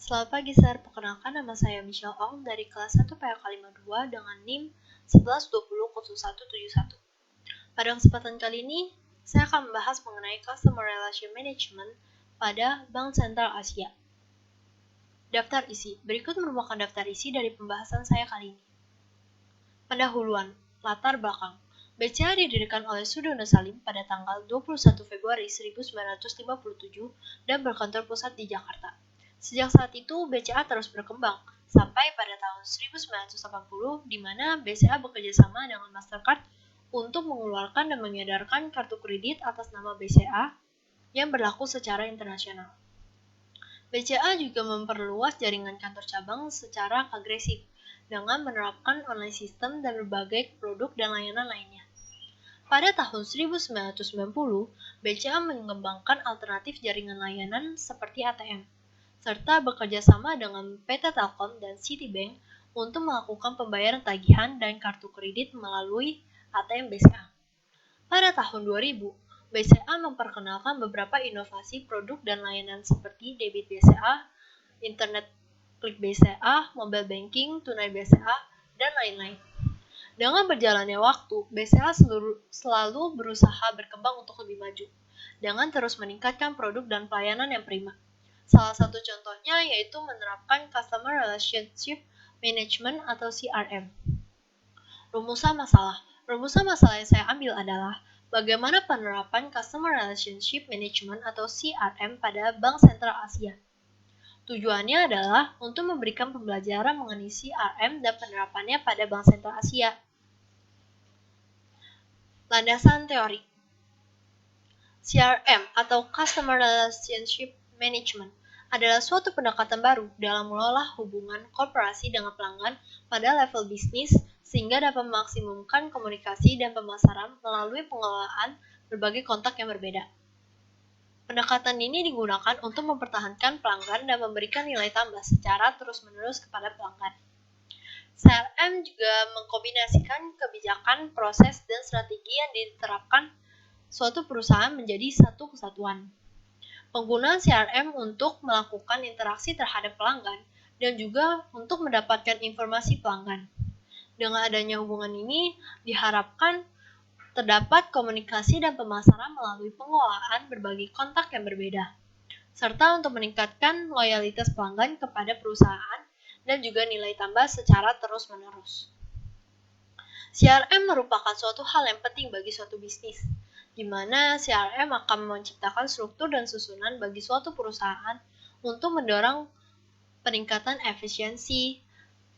Selamat pagi, Sir. Perkenalkan, nama saya Michelle Ong dari kelas 1 PLK 52 dengan NIM 11200171. Pada kesempatan kali ini, saya akan membahas mengenai Customer Relation Management pada Bank Sentral Asia. Daftar isi. Berikut merupakan daftar isi dari pembahasan saya kali ini. Pendahuluan, latar belakang. BCA didirikan oleh Sudono Salim pada tanggal 21 Februari 1957 dan berkantor pusat di Jakarta. Sejak saat itu, BCA terus berkembang, sampai pada tahun 1980, di mana BCA bekerja sama dengan Mastercard untuk mengeluarkan dan mengedarkan kartu kredit atas nama BCA yang berlaku secara internasional. BCA juga memperluas jaringan kantor cabang secara agresif, dengan menerapkan online system dan berbagai produk dan layanan lainnya. Pada tahun 1990, BCA mengembangkan alternatif jaringan layanan seperti ATM, serta bekerja sama dengan PT Telkom dan Citibank untuk melakukan pembayaran tagihan dan kartu kredit melalui ATM BCA. Pada tahun 2000, BCA memperkenalkan beberapa inovasi produk dan layanan seperti debit BCA, internet klik BCA, mobile banking, tunai BCA, dan lain-lain. Dengan berjalannya waktu, BCA selalu berusaha berkembang untuk lebih maju, dengan terus meningkatkan produk dan pelayanan yang prima. Salah satu contohnya yaitu menerapkan Customer Relationship Management atau CRM. Rumusan masalah yang saya ambil adalah bagaimana penerapan Customer Relationship Management atau CRM pada Bank Sentral Asia. Tujuannya adalah untuk memberikan pembelajaran mengenai CRM dan penerapannya pada Bank Sentral Asia. Landasan teori. CRM atau Customer Relationship Management adalah suatu pendekatan baru dalam mengelola hubungan korporasi dengan pelanggan pada level bisnis sehingga dapat memaksimumkan komunikasi dan pemasaran melalui pengelolaan berbagai kontak yang berbeda. Pendekatan ini digunakan untuk mempertahankan pelanggan dan memberikan nilai tambah secara terus-menerus kepada pelanggan. CRM juga mengkombinasikan kebijakan, proses, dan strategi yang diterapkan suatu perusahaan menjadi satu kesatuan. Penggunaan CRM untuk melakukan interaksi terhadap pelanggan dan juga untuk mendapatkan informasi pelanggan. Dengan adanya hubungan ini, diharapkan terdapat komunikasi dan pemasaran melalui pengelolaan berbagai kontak yang berbeda, serta untuk meningkatkan loyalitas pelanggan kepada perusahaan dan juga nilai tambah secara terus-menerus. CRM merupakan suatu hal yang penting bagi suatu bisnis, di mana CRM akan menciptakan struktur dan susunan bagi suatu perusahaan untuk mendorong peningkatan efisiensi,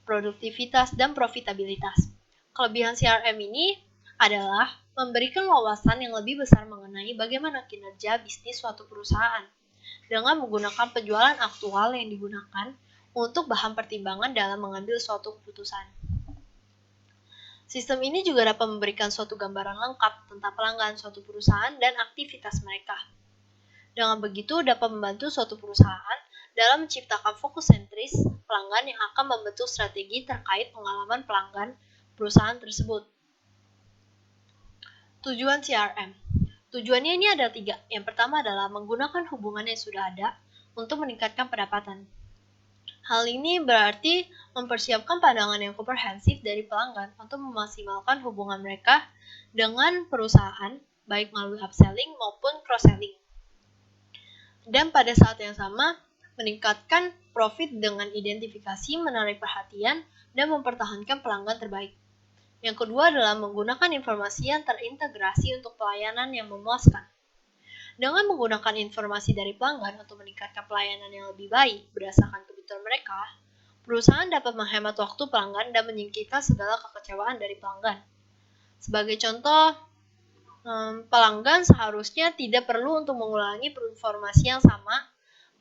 produktivitas, dan profitabilitas. Kelebihan CRM ini adalah memberikan wawasan yang lebih besar mengenai bagaimana kinerja bisnis suatu perusahaan dengan menggunakan penjualan aktual yang digunakan untuk bahan pertimbangan dalam mengambil suatu keputusan. Sistem ini juga dapat memberikan suatu gambaran lengkap tentang pelanggan suatu perusahaan dan aktivitas mereka. Dengan begitu dapat membantu suatu perusahaan dalam menciptakan fokus sentris pelanggan yang akan membentuk strategi terkait pengalaman pelanggan perusahaan tersebut. Tujuan CRM. Tujuannya ini ada 3. Yang pertama adalah menggunakan hubungan yang sudah ada untuk meningkatkan pendapatan. Hal ini berarti mempersiapkan pandangan yang komprehensif dari pelanggan untuk memaksimalkan hubungan mereka dengan perusahaan, baik melalui upselling maupun cross-selling. Dan pada saat yang sama, meningkatkan profit dengan identifikasi, menarik perhatian, dan mempertahankan pelanggan terbaik. Yang kedua adalah menggunakan informasi yang terintegrasi untuk pelayanan yang memuaskan. Dengan menggunakan informasi dari pelanggan untuk meningkatkan pelayanan yang lebih baik berdasarkan kebutuhan mereka, perusahaan dapat menghemat waktu pelanggan dan menyingkirkan segala kekecewaan dari pelanggan. Sebagai contoh, pelanggan seharusnya tidak perlu untuk mengulangi informasi yang sama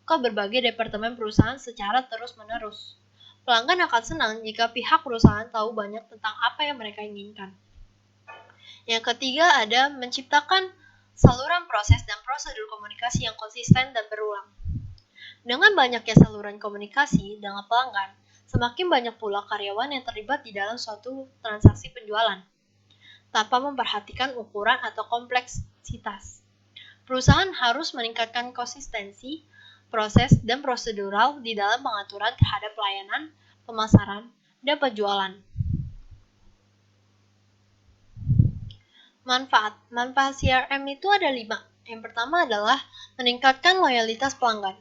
ke berbagai departemen perusahaan secara terus-menerus. Pelanggan akan senang jika pihak perusahaan tahu banyak tentang apa yang mereka inginkan. Yang ketiga ada menciptakan saluran proses dan prosedur komunikasi yang konsisten dan berulang. Dengan banyaknya saluran komunikasi dengan pelanggan, semakin banyak pula karyawan yang terlibat di dalam suatu transaksi penjualan, tanpa memperhatikan ukuran atau kompleksitas. Perusahaan harus meningkatkan konsistensi proses, dan prosedural di dalam pengaturan terhadap pelayanan, pemasaran, dan penjualan. Manfaat CRM itu ada 5. Yang pertama adalah meningkatkan loyalitas pelanggan.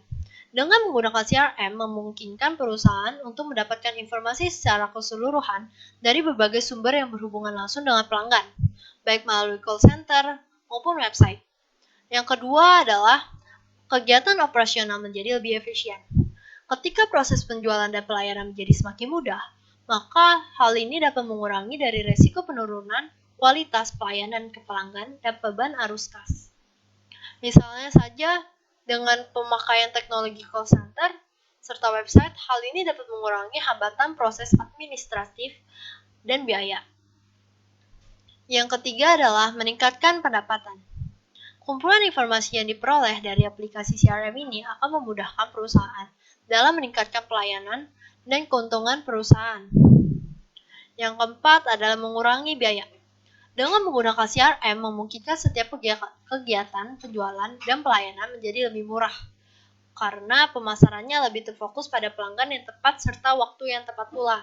Dengan menggunakan CRM memungkinkan perusahaan untuk mendapatkan informasi secara keseluruhan dari berbagai sumber yang berhubungan langsung dengan pelanggan, baik melalui call center maupun website. Yang kedua adalah kegiatan operasional menjadi lebih efisien. Ketika proses penjualan dan pelayanan menjadi semakin mudah, maka hal ini dapat mengurangi dari resiko penurunan kualitas pelayanan ke pelanggan dan beban arus kas. Misalnya saja, dengan pemakaian teknologi call center serta website, hal ini dapat mengurangi hambatan proses administratif dan biaya. Yang ketiga adalah meningkatkan pendapatan. Kumpulan informasi yang diperoleh dari aplikasi CRM ini akan memudahkan perusahaan dalam meningkatkan pelayanan dan keuntungan perusahaan. Yang keempat adalah mengurangi biaya. Dengan menggunakan CRM memungkinkan setiap kegiatan penjualan dan pelayanan menjadi lebih murah karena pemasarannya lebih terfokus pada pelanggan yang tepat serta waktu yang tepat pula.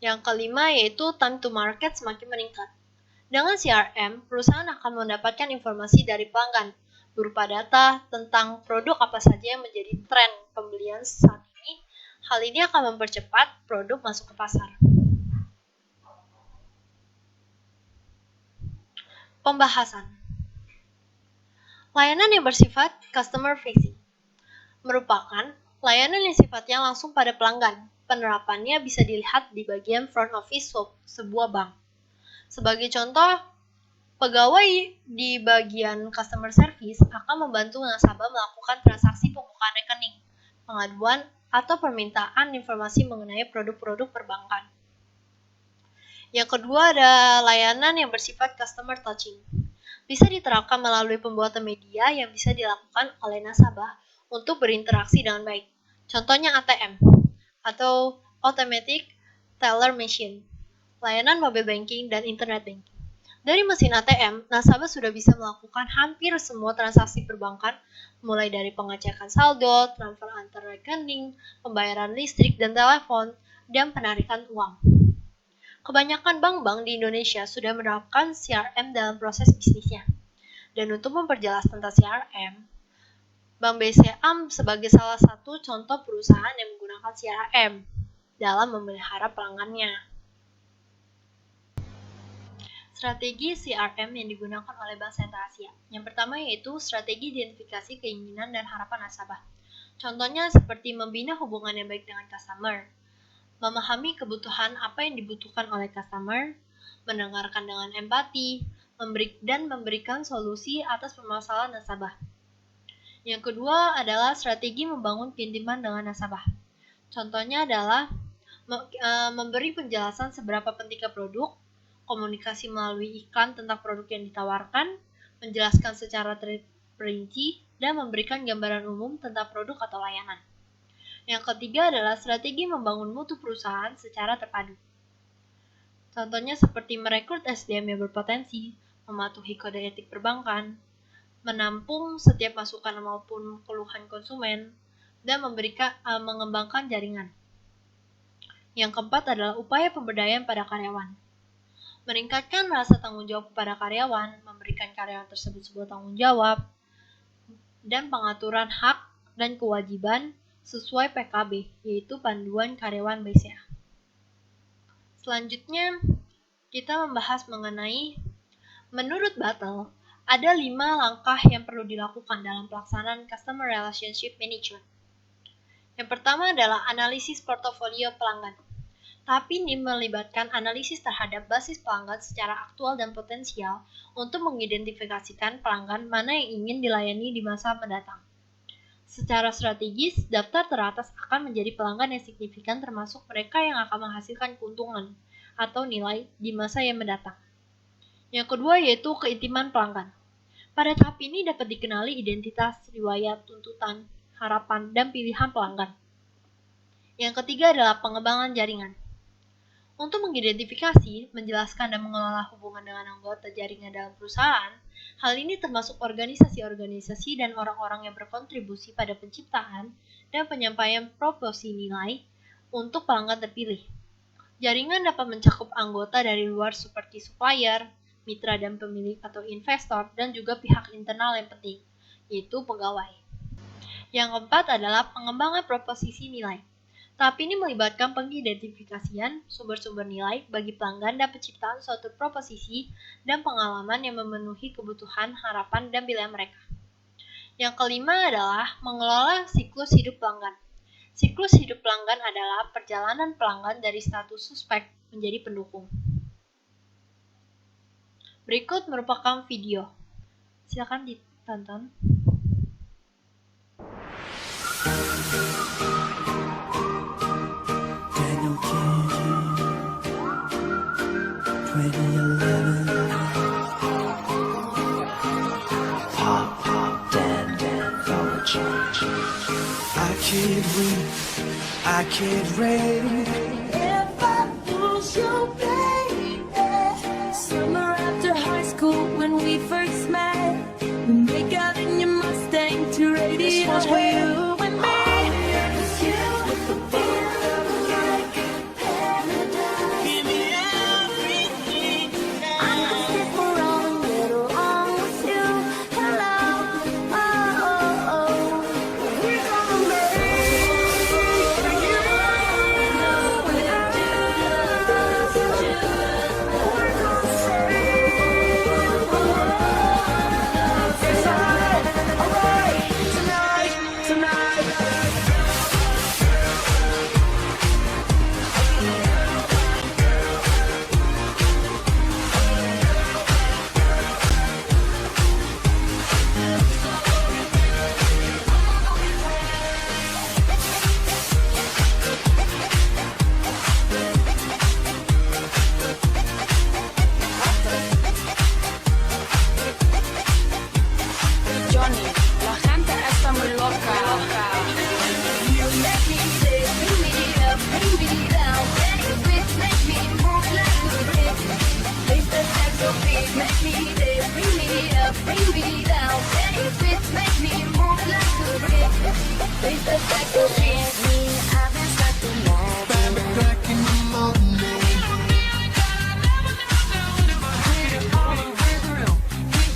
Yang kelima yaitu time to market semakin meningkat. Dengan CRM, perusahaan akan mendapatkan informasi dari pelanggan berupa data tentang produk apa saja yang menjadi tren pembelian saat ini. Hal ini akan mempercepat produk masuk ke pasar. Pembahasan. Layanan yang bersifat customer facing merupakan layanan yang sifatnya langsung pada pelanggan. Penerapannya bisa dilihat di bagian front office sebuah bank. Sebagai contoh, pegawai di bagian customer service akan membantu nasabah melakukan transaksi pembukaan rekening, pengaduan, atau permintaan informasi mengenai produk-produk perbankan. Yang kedua ada layanan yang bersifat customer touching. Bisa diterapkan melalui pembuatan media yang bisa dilakukan oleh nasabah untuk berinteraksi dengan baik. Contohnya ATM atau Automatic Teller Machine, layanan mobile banking dan internet banking. Dari mesin ATM, nasabah sudah bisa melakukan hampir semua transaksi perbankan, mulai dari pengecekan saldo, transfer antar rekening, pembayaran listrik dan telepon, dan penarikan uang. Kebanyakan bank-bank di Indonesia sudah menerapkan CRM dalam proses bisnisnya. Dan untuk memperjelas tentang CRM, Bank BCA sebagai salah satu contoh perusahaan yang menggunakan CRM dalam memelihara pelanggannya. Strategi CRM yang digunakan oleh Bank Sentral Asia. Yang pertama yaitu strategi identifikasi keinginan dan harapan nasabah. Contohnya seperti membina hubungan yang baik dengan customer, memahami kebutuhan apa yang dibutuhkan oleh customer, mendengarkan dengan empati, dan memberikan solusi atas permasalahan nasabah. Yang kedua adalah strategi membangun keintiman dengan nasabah. Contohnya adalah memberi penjelasan seberapa pentingnya produk, komunikasi melalui iklan tentang produk yang ditawarkan, menjelaskan secara terperinci, dan memberikan gambaran umum tentang produk atau layanan. Yang ketiga adalah strategi membangun mutu perusahaan secara terpadu. Contohnya seperti merekrut SDM yang berpotensi, mematuhi kode etik perbankan, menampung setiap masukan maupun keluhan konsumen, dan mengembangkan jaringan. Yang keempat adalah upaya pemberdayaan pada karyawan. Meningkatkan rasa tanggung jawab kepada karyawan, memberikan karyawan tersebut sebuah tanggung jawab, dan pengaturan hak dan kewajiban sesuai PKB, yaitu Panduan Karyawan BCA. Selanjutnya, kita membahas mengenai, menurut Battle, ada 5 langkah yang perlu dilakukan dalam pelaksanaan Customer Relationship Management. Yang pertama adalah analisis portofolio pelanggan. Tahap ini melibatkan analisis terhadap basis pelanggan secara aktual dan potensial untuk mengidentifikasikan pelanggan mana yang ingin dilayani di masa mendatang. Secara strategis, daftar teratas akan menjadi pelanggan yang signifikan termasuk mereka yang akan menghasilkan keuntungan atau nilai di masa yang mendatang. Yang kedua yaitu keintiman pelanggan. Pada tahap ini dapat dikenali identitas, riwayat, tuntutan, harapan, dan pilihan pelanggan. Yang ketiga adalah pengembangan jaringan. Untuk mengidentifikasi, menjelaskan, dan mengelola hubungan dengan anggota jaringan dalam perusahaan, hal ini termasuk organisasi-organisasi dan orang-orang yang berkontribusi pada penciptaan dan penyampaian proporsi nilai untuk pelanggan terpilih. Jaringan dapat mencakup anggota dari luar seperti supplier, mitra dan pemilik atau investor, dan juga pihak internal yang penting, yaitu pegawai. Yang keempat adalah pengembangan proposisi nilai. Tahap ini melibatkan pengidentifikasian sumber-sumber nilai bagi pelanggan dan penciptaan suatu proposisi dan pengalaman yang memenuhi kebutuhan, harapan, dan pilihan mereka. Yang kelima adalah mengelola siklus hidup pelanggan. Siklus hidup pelanggan adalah perjalanan pelanggan dari status suspek menjadi pendukung. Berikut merupakan video. Silakan ditonton. I can't wait. If I lose you, baby. Summer after high school when we first met, we make out in your Mustang to radio. This one's for you and me. Give me everything now. I'm not sick for all the little wrong with you. Hello, oh, oh, oh. We're gonna make Johnny, la gente está muy loca. You make me say, bring me up, bring me down. Baby, make me move like a brick. Make the sex so big, make me say, bring me up, bring me down. Baby, make me move like a brick. Make the sex so big. I've been stuck in love. back in the morning.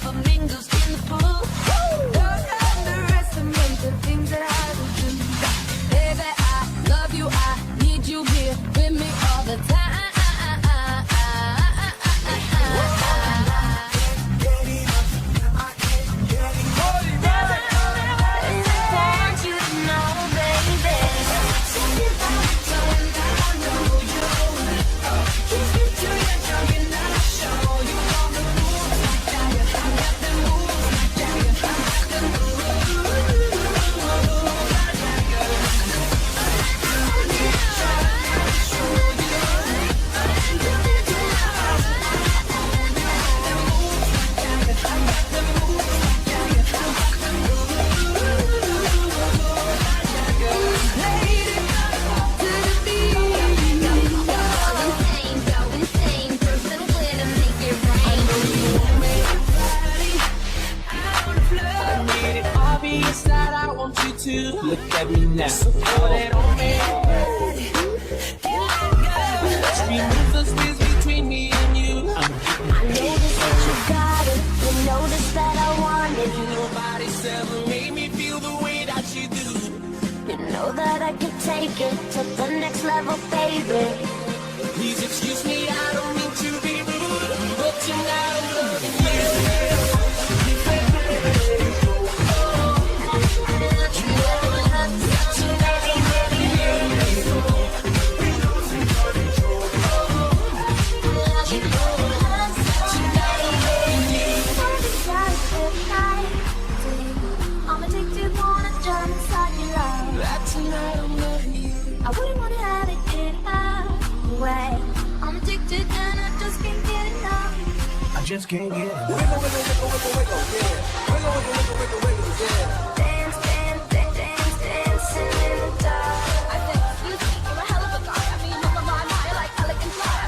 Flamingos in the pool. Don't underestimate the things that I will do. Baby, I love you. I need you here with me all the time. And I want you to know, baby. So when I know you, kiss me till you're drunk and I'll show you all the moves like that. I got the moves like that. I got the moves. To the beat. Go insane, person with a make it rain. I made it obvious that I want you to look at me now. So put it on me. Let's remove the space between me and you. I noticed that you got it. You noticed that I want it. Nobody's ever made me feel the way that you do. You know that I can take it to the next level, baby. Please excuse me, I don't mean to be rude, but tonight I'm loving you. I'm addicted, wanna jump inside your love. That tonight I'm loving you. I wouldn't wanna have it any way. I'm addicted and I just can't get enough. I just can't get it. Dance, dance, dance, dance, dancing in the dark. I think, listen, you're a hell of a guy. I mean, you're my mind, you're like elegant fly.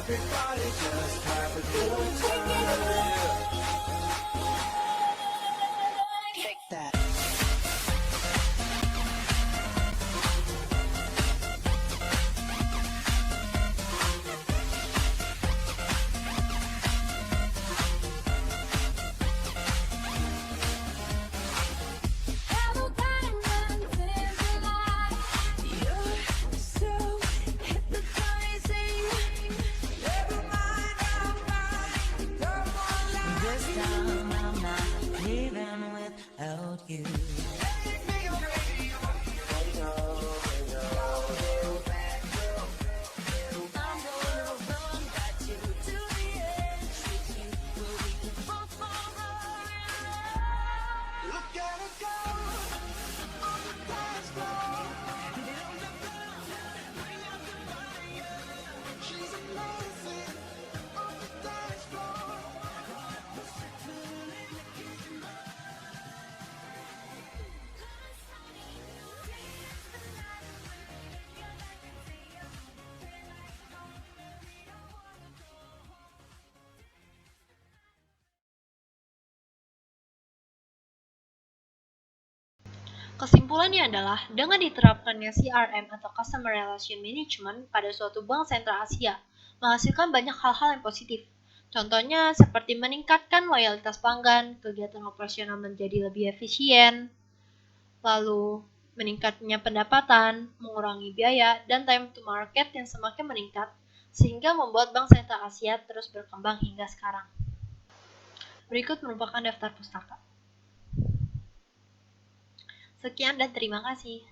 Everybody just have a good time. Take that. This time I'm not leaving without you. I'm gonna run back you to the edge with you. We'll be both forever. Look at her go on the dance floor. She's amazing on the dance floor. Kesimpulannya adalah, dengan diterapkannya CRM atau Customer Relation Management pada suatu bank sentral Asia, menghasilkan banyak hal-hal yang positif. Contohnya seperti meningkatkan loyalitas pelanggan, kegiatan operasional menjadi lebih efisien, lalu meningkatnya pendapatan, mengurangi biaya, dan time to market yang semakin meningkat, sehingga membuat bank sentral Asia terus berkembang hingga sekarang. Berikut merupakan daftar pustaka. Sekian dan terima kasih.